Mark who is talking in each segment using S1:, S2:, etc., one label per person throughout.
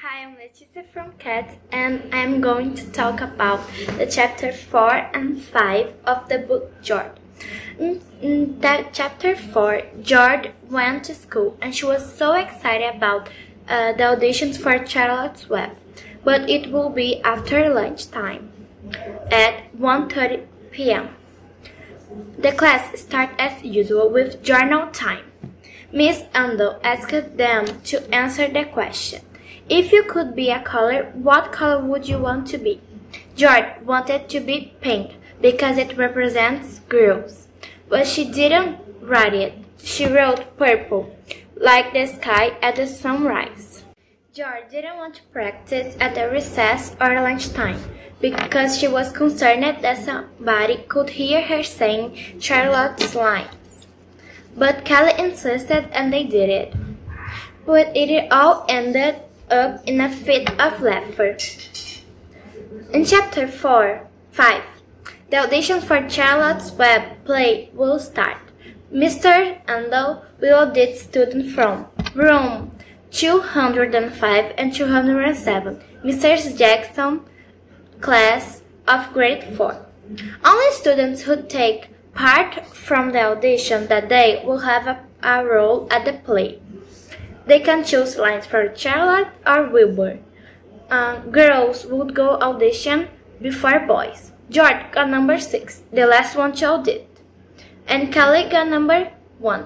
S1: Hi, I'm Leticia from Cats, and I'm going to talk about the chapter 4 and 5 of the book George. In that chapter 4, George went to school and she was so excited about the auditions for Charlotte's Web, but it will be after lunchtime at 1:30 p.m. The class starts as usual with journal time. Miss Ando asked them to answer the question. If you could be a color, what color would you want to be? George wanted to be pink because it represents girls, but she didn't write it. She wrote purple, like the sky at the sunrise. George didn't want to practice at the recess or lunchtime because she was concerned that somebody could hear her saying Charlotte's lines. But Kelly insisted and they did it. But it all ended up in a fit of laughter. In chapter 5, the audition for Charlotte's Web play will start. Mr. Ando will audit students from room 205 and 207, Mrs. Jackson class of grade 4. Only students who take part from the audition that day will have a role at the play. They can choose lines for Charlotte or Wilbur. Girls would go audition before boys. George got number 6, the last one to audit, and Kelly got number 1.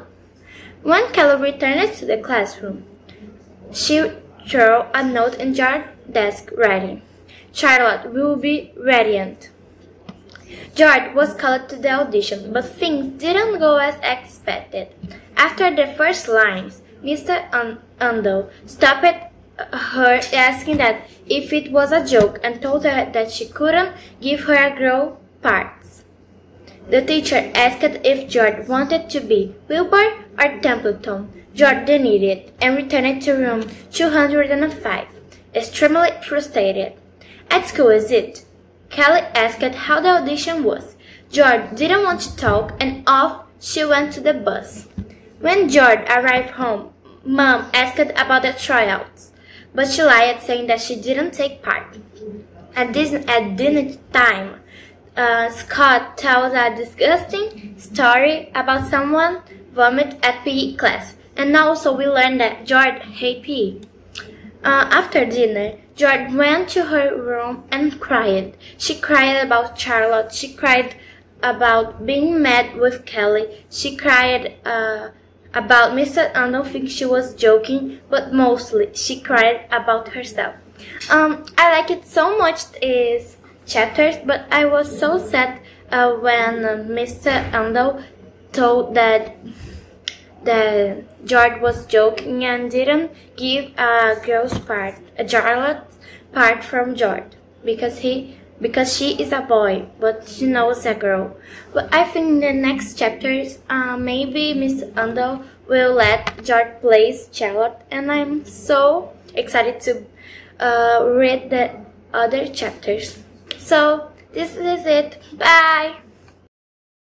S1: When Kelly returned to the classroom, she threw a note in George's desk writing, "Charlotte will be radiant." George was called to the audition, but things didn't go as expected. After the first lines, Mr. Ando stopped her asking that if it was a joke and told her that she couldn't give her a girl parts. The teacher asked if George wanted to be Wilbur or Templeton. George denied it and returned to room 205, extremely frustrated. At school, is it? Kelly asked how the audition was. George didn't want to talk and off she went to the bus. When George arrived home, Mom asked about the tryouts, but she lied saying that she didn't take part. At dinner time, Scott tells a disgusting story about someone vomit at PE class, and also we learned that George hates PE. After dinner, George went to her room and cried. She cried about Charlotte. She cried about being mad with Kelly. She cried about Mr. Ando thinking she was joking, but mostly she cried about herself. I like it so much, these chapters, but I was so sad when Mr. Ando told that George was joking and didn't give a girl's part, a Charlotte's part from George, because she is a boy, but she knows a girl. But I think in the next chapters, maybe Miss Ando will let George play Charlotte, and I'm so excited to read the other chapters. So this is it. Bye!